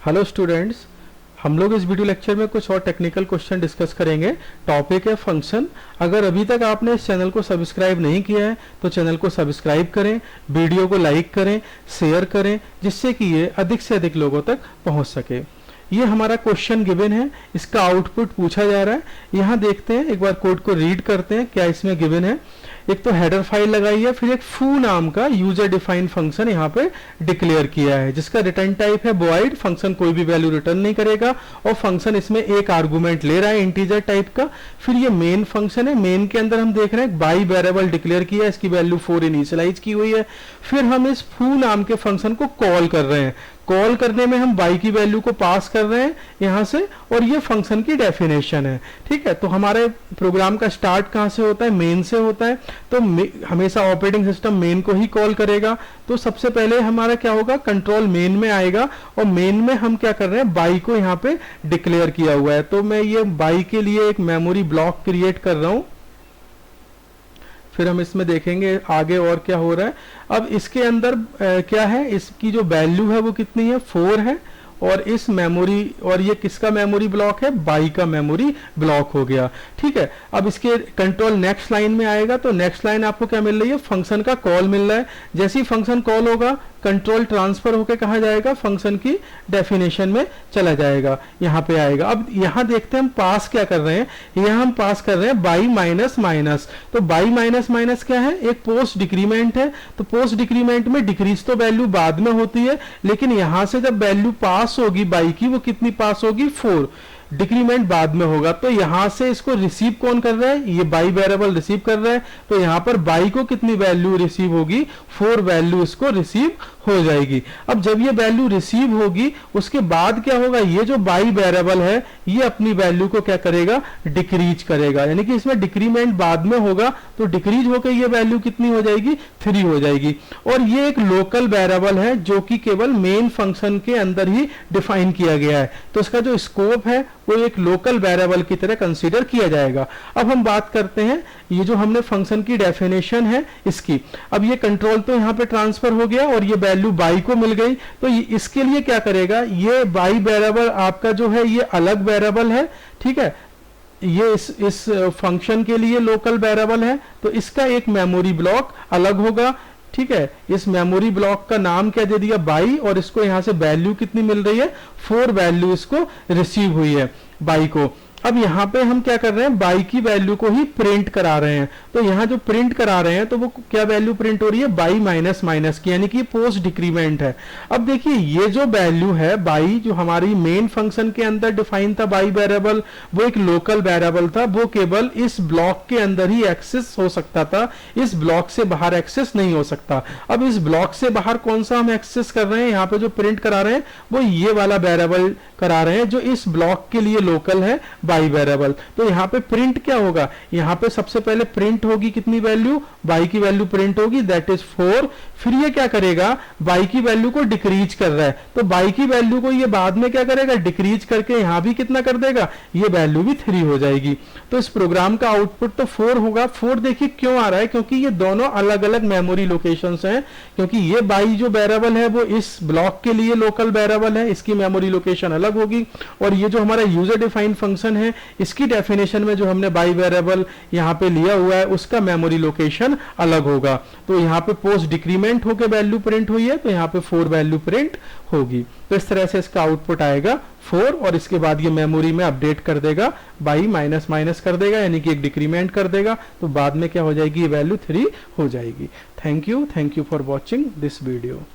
Hello students, हम लोग इस वीडियो लेक्चर में कुछ और टेक्निकल क्वेश्चन डिस्कस करेंगे। टॉपिक है फंक्शन। अगर अभी तक आपने इस चैनल को सब्सक्राइब नहीं किया है तो चैनल को सब्सक्राइब करें, वीडियो को लाइक करें, शेयर करें, जिससे कि ये अधिक से अधिक लोगों तक पहुंच सके। ये हमारा क्वेश्चन गिवन है, इसका आउटपुट पूछा जा रहा है। यहाँ देखते हैं, एक बार कोड को रीड करते हैं क्या इसमें गिवन है। एक तो हेडर फाइल लगाई है, फिर एक फू नाम का यूजर डिफाइंड फंक्शन यहाँ पे डिक्लेयर किया है, जिसका रिटर्न टाइप है वॉइड। फंक्शन कोई भी वैल्यू रिटर्न नहीं करेगा और फंक्शन इसमें एक आर्गुमेंट ले रहा है इंटीजर टाइप का। फिर ये मेन फंक्शन है, मेन के अंदर हम देख रहे हैं बाई वेरिएबल डिक्लेयर किया है, इसकी वैल्यू 4 इनिशियलाइज की हुई है। फिर हम इस फू नाम के फंक्शन को कॉल कर रहे हैं। कॉल करने में हम y की वैल्यू को पास कर रहे हैं यहां से, और ये फंक्शन की डेफिनेशन है। ठीक है, तो हमारे प्रोग्राम का स्टार्ट कहां से होता है? मेन से होता है। तो हमेशा ऑपरेटिंग सिस्टम मेन को ही कॉल करेगा। तो सबसे पहले हमारा क्या होगा, कंट्रोल मेन में आएगा, और मेन में हम क्या कर रहे हैं, y को यहाँ पे डिक्लेयर किया हुआ है। तो मैं ये y के लिए एक मेमोरी ब्लॉक क्रिएट कर रहा हूं। फिर हम इसमें देखेंगे आगे और क्या हो रहा है। अब इसके अंदर क्या है, इसकी जो वैल्यू है वो कितनी है, 4 है। और इस मेमोरी, और ये किसका मेमोरी ब्लॉक है, बाई का मेमोरी ब्लॉक हो गया। ठीक है, अब इसके कंट्रोल नेक्स्ट लाइन में आएगा। तो नेक्स्ट लाइन आपको क्या मिल रही है, फंक्शन का कॉल मिल रहा है। जैसे ही फंक्शन कॉल होगा, कंट्रोल ट्रांसफर होकर कहा जाएगा, फंक्शन की डेफिनेशन में चला जाएगा, यहाँ पे आएगा। अब यहाँ देखते हैं हम पास क्या कर रहे हैं। यहाँ हम पास कर रहे हैं बाई माइनस माइनस। तो बाई माइनस माइनस क्या है, एक पोस्ट डिक्रीमेंट है। तो पोस्ट डिक्रीमेंट में डिक्रीज तो वैल्यू बाद में होती है, लेकिन यहां से जब वैल्यू पास होगी बाई की, वो कितनी पास होगी, 4। डिक्रीमेंट बाद में होगा। तो यहां से इसको रिसीव कौन कर रहा है, ये बाई वेरिएबल रिसीव कर रहा है। तो यहां पर बाई को कितनी वैल्यू रिसीव होगी, 4 वैल्यू इसको रिसीव हो जाएगी। अब जब ये वैल्यू रिसीव होगी, उसके बाद क्या होगा, ये जो बाई वेरिएबल है ये अपनी वैल्यू को क्या करेगा, डिक्रीज करेगा। यानी कि इसमें डिक्रीमेंट बाद में होगा, तो डिक्रीज होकर ये वैल्यू कितनी हो जाएगी, 3 हो जाएगी। और ये एक लोकल वेरिएबल है जो कि केवल मेन फंक्शन के अंदर ही डिफाइन किया गया है। तो इसका जो स्कोप है वो एक लोकल वेरिएबल की तरह कंसीडर किया जाएगा। अब हम बात करते हैं, ये जो हमने फंक्शन की डेफिनेशन है इसकी। अब ये कंट्रोल तो यहाँ पे ट्रांसफर हो गया और ये वैल्यू बाई को मिल गई। तो इसके लिए क्या करेगा, ये बाई वेरिएबल आपका जो है ये अलग वेरिएबल है। ठीक है, ये इस फंक्शन के लिए लोकल वेरिएबल है, तो इसका एक मेमोरी ब्लॉक अलग होगा। ठीक है, इस मेमोरी ब्लॉक का नाम क्या दे दिया, बाई, और इसको यहां से वैल्यू कितनी मिल रही है, 4 वैल्यू इसको रिसीव हुई है बाई को। अब यहाँ पे हम क्या कर रहे हैं, बाई की वैल्यू को ही प्रिंट करा रहे हैं। तो यहाँ जो प्रिंट करा रहे हैं, तो वो क्या वैल्यू प्रिंट हो रही है, बाई माइनस माइनस की, यानी कि पोस्ट डिक्रीमेंट है। अब देखिए, ये जो वैल्यू है बाई, जो हमारी मेन फंक्शन के अंदर डिफाइन था बाई वेरिएबल, वो एक लोकल वेरिएबल था। वो केवल इस ब्लॉक के अंदर ही एक्सेस हो सकता था, इस ब्लॉक से बाहर एक्सेस नहीं हो सकता। अब इस ब्लॉक से बाहर कौन सा हम एक्सेस कर रहे हैं, यहाँ पे जो प्रिंट करा रहे हैं वो ये वाला वेरिएबल करा रहे हैं, जो इस ब्लॉक के लिए लोकल है, बाई वेरिएबल। तो यहाँ पे प्रिंट क्या होगा, यहाँ पे सबसे पहले प्रिंट होगी कितनी वैल्यू, बाई की वैल्यू प्रिंट होगी, दैट इज 4। फिर ये क्या करेगा, बाई की वैल्यू को डिक्रीज कर रहा है, तो बाई की वैल्यू को ये बाद में क्या करेगा, डिक्रीज करके यहां भी कितना कर देगा, ये वैल्यू भी 3 हो जाएगी। तो इस प्रोग्राम का आउटपुट तो 4 होगा। 4 देखिए क्यों आ रहा है, क्योंकि ये दोनों अलग अलग मेमोरी लोकेशंस हैं। क्योंकि ये बाई जो वेरिएबल है वो इस ब्लॉक के लिए लोकल वेरिएबल है, इसकी मेमोरी लोकेशन अलग होगी। और ये जो हमारा यूजर डिफाइंड फंक्शन है, इसकी डेफिनेशन में जो हमने बाई वेरिएबल यहाँ पे लिया हुआ है, उसका मेमोरी लोकेशन अलग होगा। तो यहाँ पे पोस्ट डिक्रीमेंट होकर वैल्यू प्रिंट हुई है, तो यहाँ पे 4 वैल्यू प्रिंट होगी। तो इस तरह से इसका आउटपुट आएगा 4, और इसके बाद ये मेमोरी में अपडेट कर देगा, बाई माइनस माइनस कर देगा, यानी कि एक डिक्रीमेंट कर देगा। तो बाद में क्या हो जाएगी, ये वैल्यू 3 हो जाएगी। Thank you for watching this video.